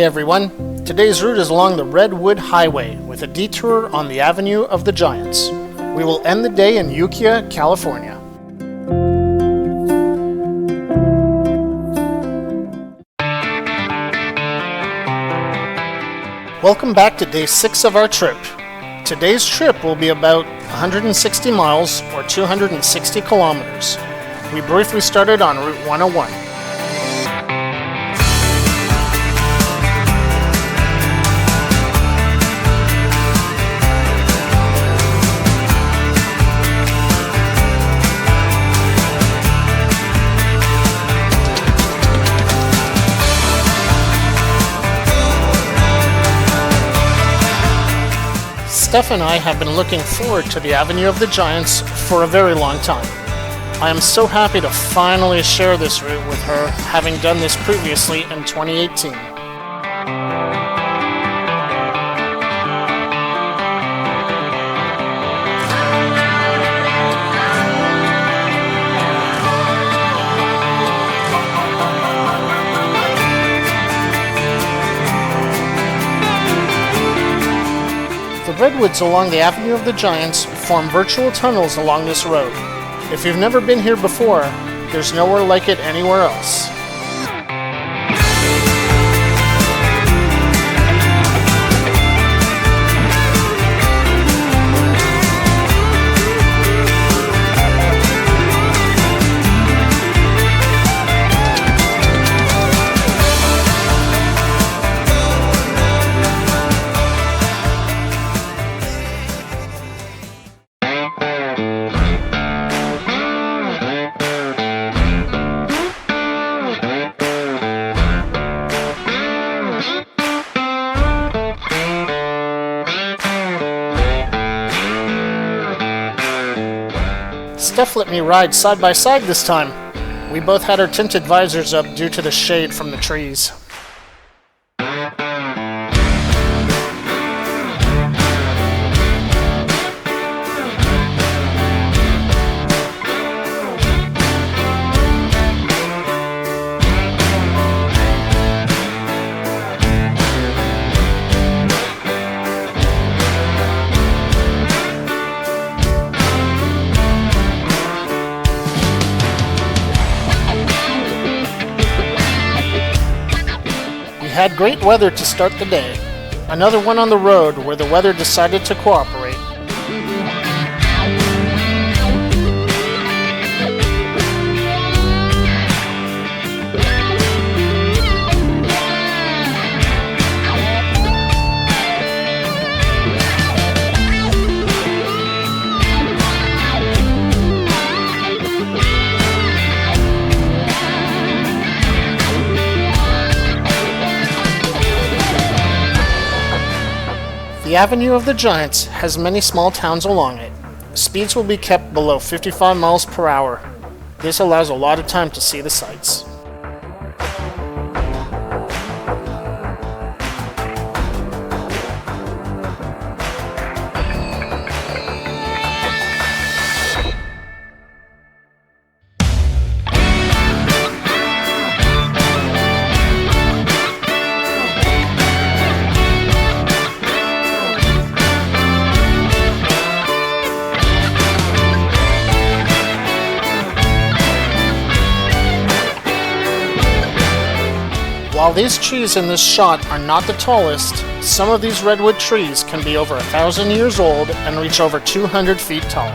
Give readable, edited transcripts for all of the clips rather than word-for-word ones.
everyone. Today's route is along the Redwood Highway with a detour on the Avenue of the Giants. We will end the day in Ukiah, California. Welcome back to day 6 of our trip. Today's trip will be about 160 miles or 260 kilometers. We briefly started on Route 101. Steph and I have been looking forward to the Avenue of the Giants for a very long time. I am so happy to finally share this route with her, having done this previously in 2018. The redwoods along the Avenue of the Giants form virtual tunnels along this road. If you've never been here before, there's nowhere like it anywhere else. Steph let me ride side by side this time. We both had our tinted visors up due to the shade from the trees. Had great weather to start the day. Another one on the road where the weather decided to cooperate. The Avenue of the Giants has many small towns along it. Speeds will be kept below 55 miles per hour. This allows a lot of time to see the sights. While these trees in this shot are not the tallest, some of these redwood trees can be over 1,000 years old and reach over 200 feet tall.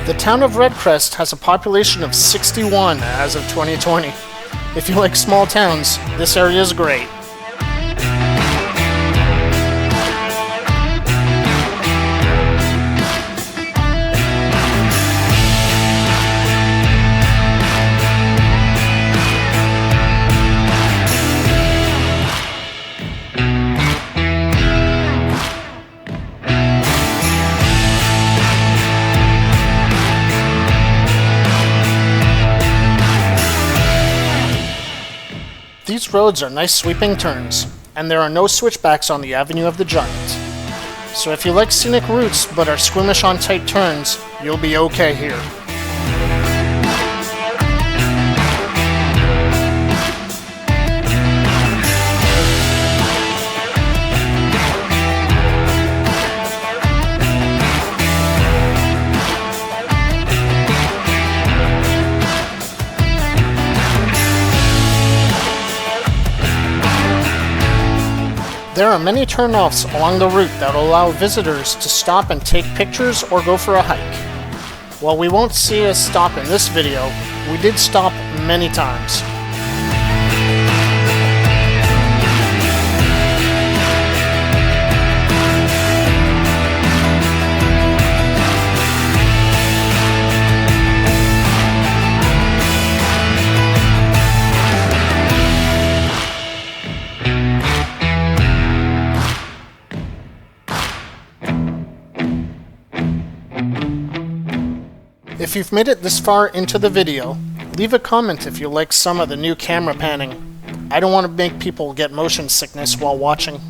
The town of Redcrest has a population of 61 as of 2020. If you like small towns, this area is great. roads are nice sweeping turns, and there are no switchbacks on the Avenue of the Giant. So if you like scenic routes but are squeamish on tight turns, you'll be okay here. There are many turnoffs along the route that will allow visitors to stop and take pictures or go for a hike. While we won't see us stop in this video, we did stop many times. If you've made it this far into the video, leave a comment if you like some of the new camera panning. I don't want to make people get motion sickness while watching.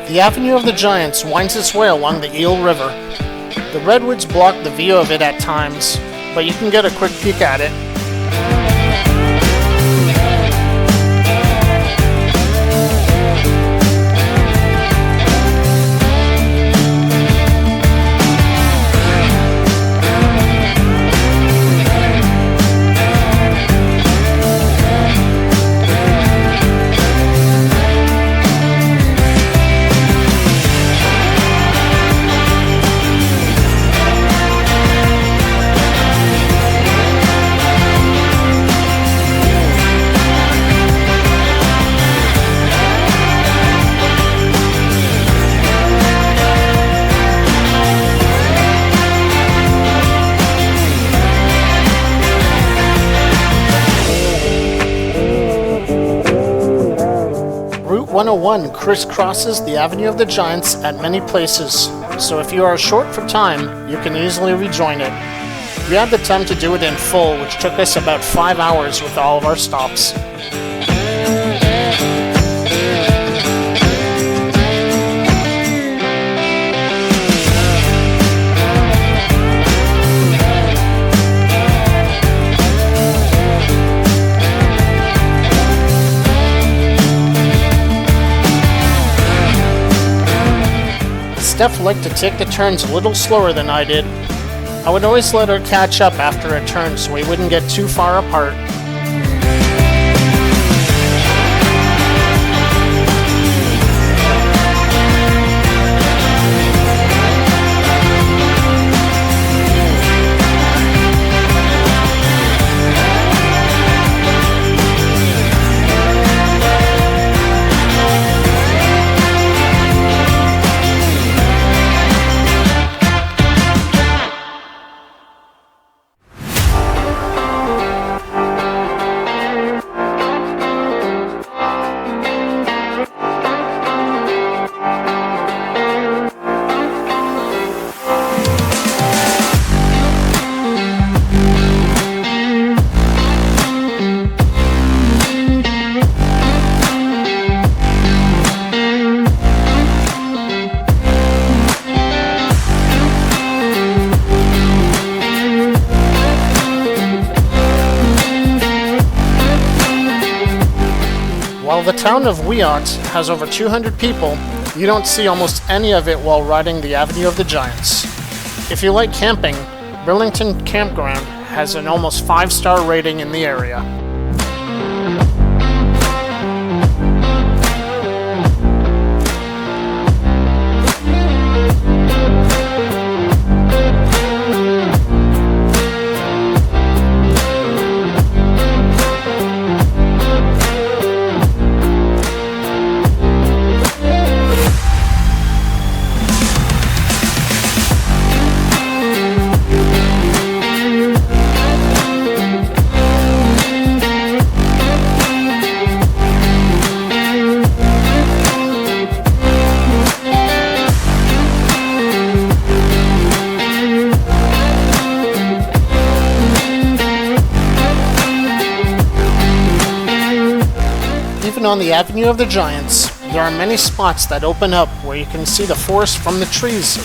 The Avenue of the Giants winds its way along the Eel River. The redwoods block the view of it at times, but you can get a quick peek at it. Route 101 crisscrosses the Avenue of the Giants at many places, so if you are short for time, you can easily rejoin it. We had the time to do it in full, which took us about 5 hours with all of our stops. Steph liked to take the turns a little slower than I did. I would always let her catch up after a turn so we wouldn't get too far apart. While the town of Ukiah has over 200 people, you don't see almost any of it while riding the Avenue of the Giants. If you like camping, Burlington Campground has an almost 5-star rating in the area. Even on the Avenue of the Giants, there are many spots that open up where you can see the forest from the trees.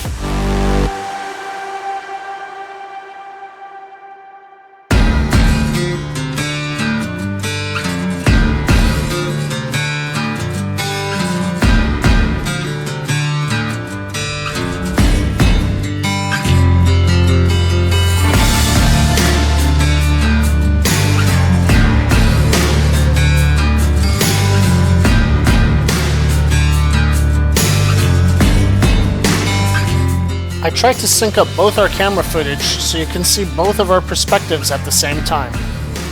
I tried to sync up both our camera footage so you can see both of our perspectives at the same time.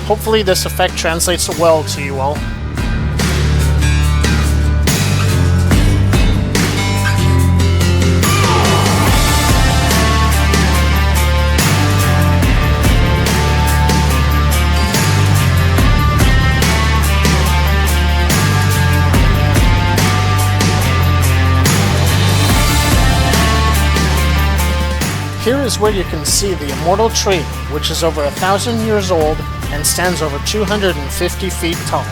Hopefully this effect translates well to you all. Here is where you can see the immortal tree, which is over 1,000 years old and stands over 250 feet tall.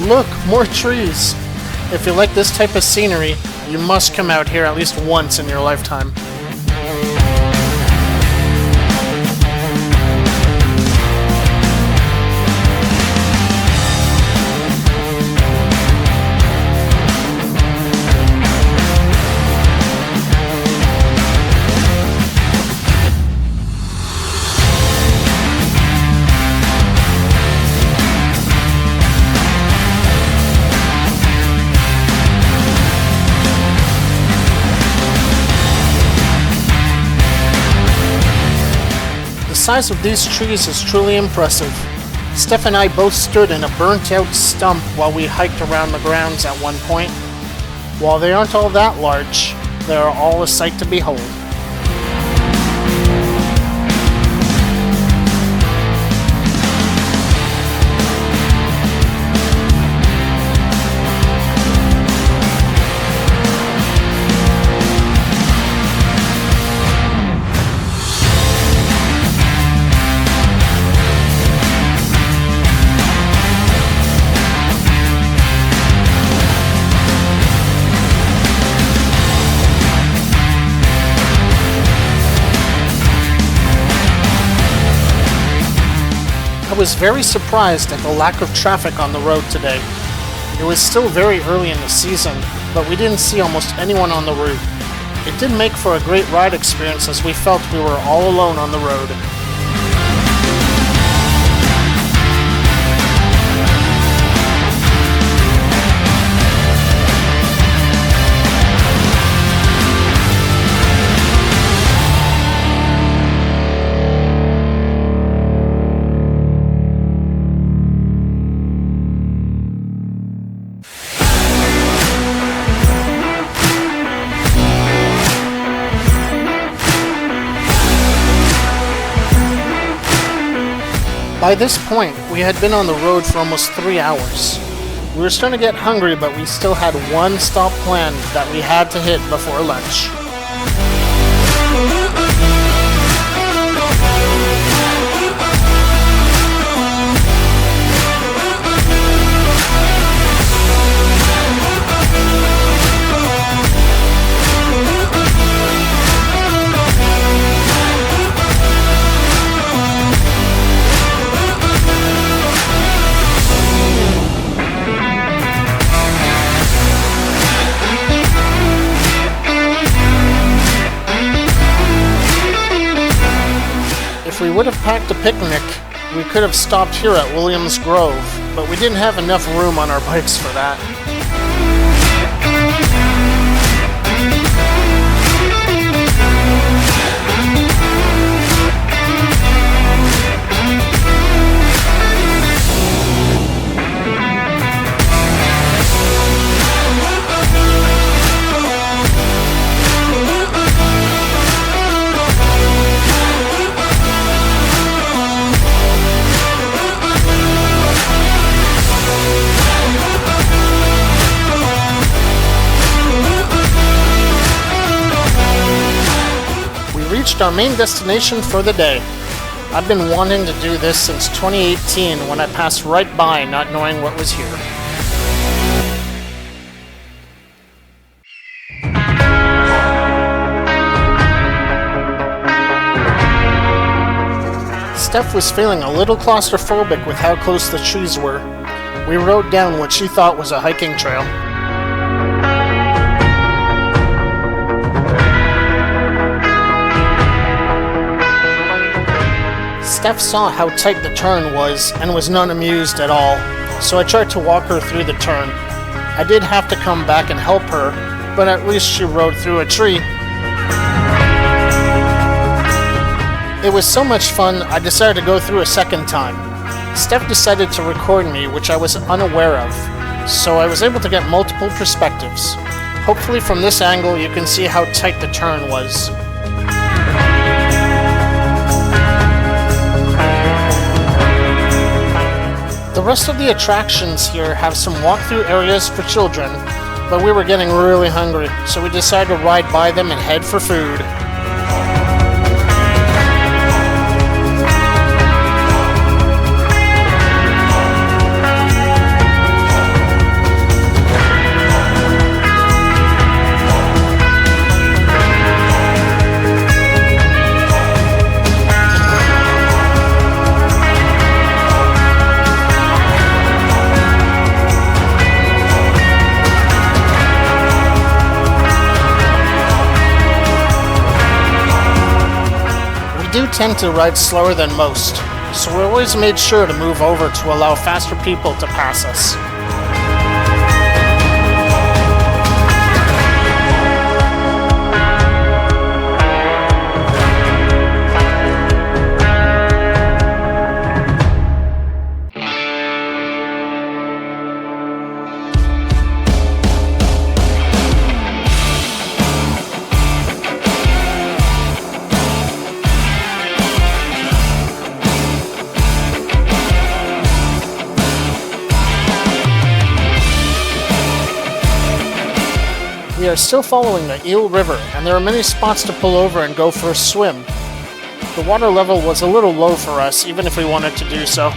Look, more trees! If you like this type of scenery, you must come out here at least once in your lifetime. The size of these trees is truly impressive. Steph and I both stood in a burnt-out stump while we hiked around the grounds at one point. While they aren't all that large, they are all a sight to behold. I was very surprised at the lack of traffic on the road today. It was still very early in the season, but we didn't see almost anyone on the route. It did make for a great ride experience as we felt we were all alone on the road. By this point, we had been on the road for almost 3 hours. We were starting to get hungry, but we still had one stop planned that we had to hit before lunch. If we would have packed a picnic, we could have stopped here at Williams Grove, but we didn't have enough room on our bikes for that. Reached our main destination for the day. I've been wanting to do this since 2018 when I passed right by not knowing what was here. Steph was feeling a little claustrophobic with how close the trees were. We rode down what she thought was a hiking trail. Steph saw how tight the turn was and was not amused at all, so I tried to walk her through the turn. I did have to come back and help her, but at least she rode through a tree. It was so much fun, I decided to go through a second time. Steph decided to record me, which I was unaware of, so I was able to get multiple perspectives. Hopefully from this angle you can see how tight the turn was. The rest of the attractions here have some walkthrough areas for children, but we were getting really hungry, so we decided to ride by them and head for food. We do tend to ride slower than most, so we always made sure to move over to allow faster people to pass us. We are still following the Eel River, and there are many spots to pull over and go for a swim. The water level was a little low for us, even if we wanted to do so.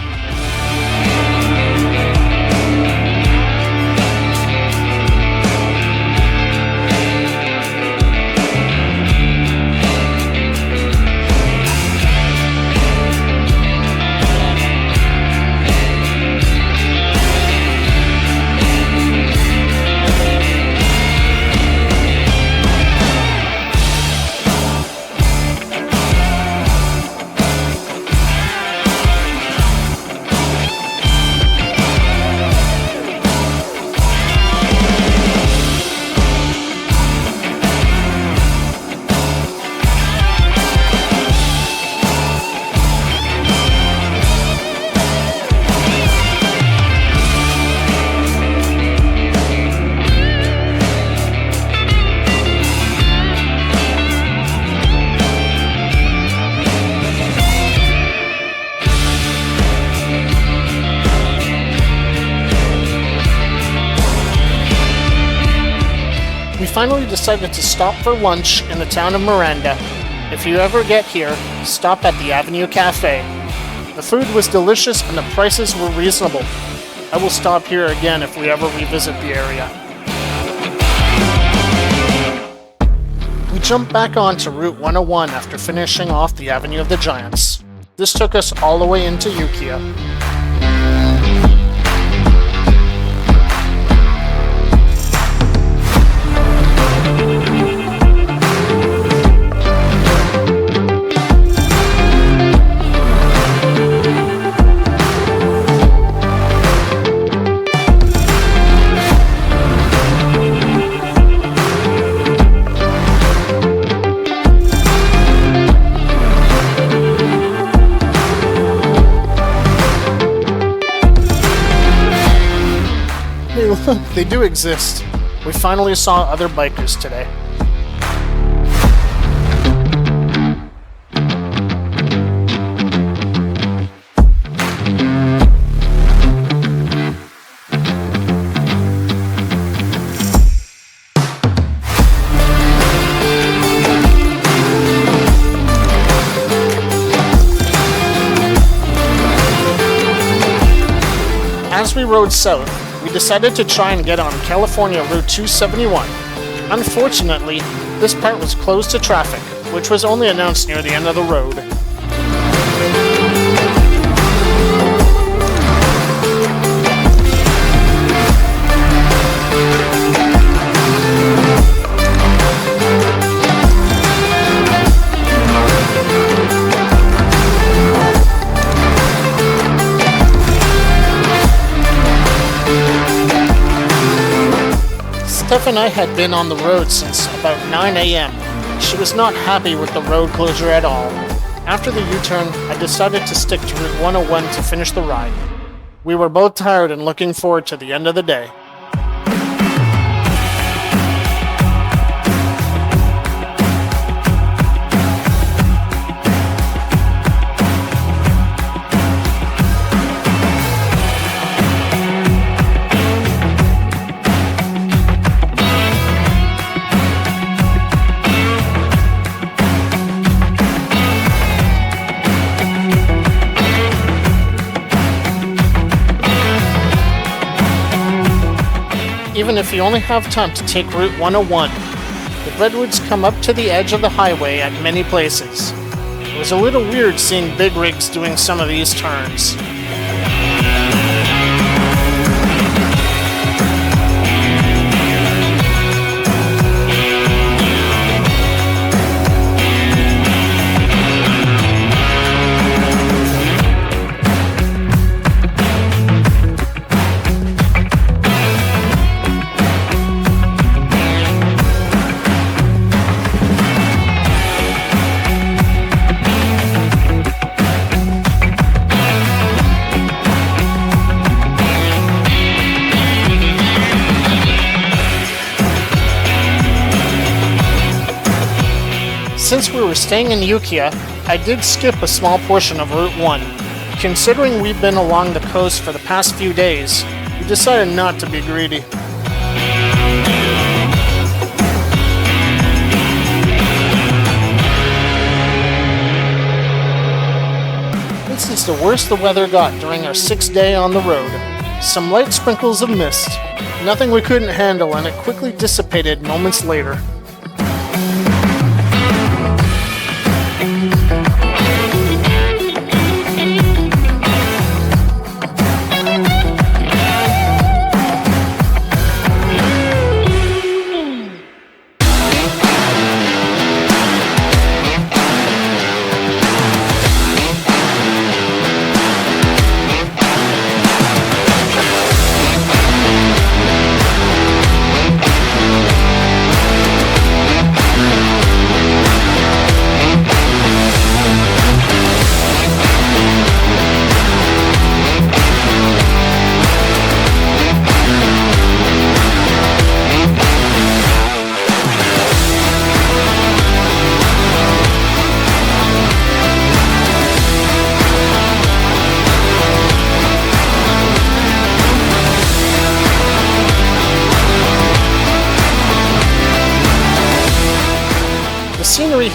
finally decided to stop for lunch in the town of Miranda. If you ever get here, stop at the Avenue Cafe. The food was delicious and the prices were reasonable. I will stop here again if we ever revisit the area. We jumped back onto Route 101 after finishing off the Avenue of the Giants. This took us all the way into Ukiah. They do exist. We finally saw other bikers today. As we rode south, we decided to try and get on California Route 271. Unfortunately, this part was closed to traffic, which was only announced near the end of the road. Steph and I had been on the road since about 9 a.m. She was not happy with the road closure at all. After the U-turn, I decided to stick to Route 101 to finish the ride. We were both tired and looking forward to the end of the day. Even if you only have time to take Route 101, the redwoods come up to the edge of the highway at many places. It was a little weird seeing big rigs doing some of these turns. Since we were staying in Ukiah, I did skip a small portion of Route 1. Considering we've been along the coast for the past few days, we decided not to be greedy. This is the worst the weather got during our 6th day on the road. Some light sprinkles of mist, nothing we couldn't handle, and it quickly dissipated moments later.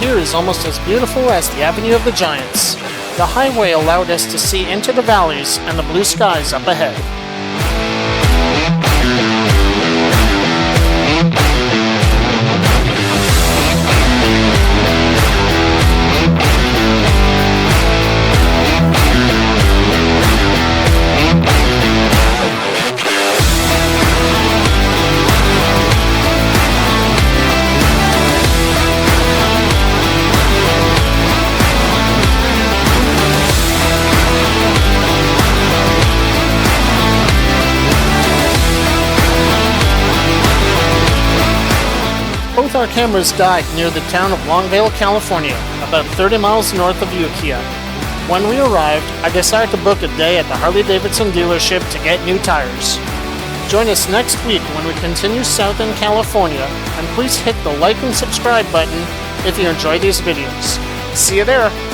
here is almost as beautiful as the Avenue of the Giants. The highway allowed us to see into the valleys and the blue skies up ahead. Both our cameras died near the town of Longvale, California, about 30 miles north of Ukiah. When we arrived, I decided to book a day at the Harley Davidson dealership to get new tires. Join us next week when we continue south in California, and please hit the like and subscribe button if you enjoy these videos. See you there!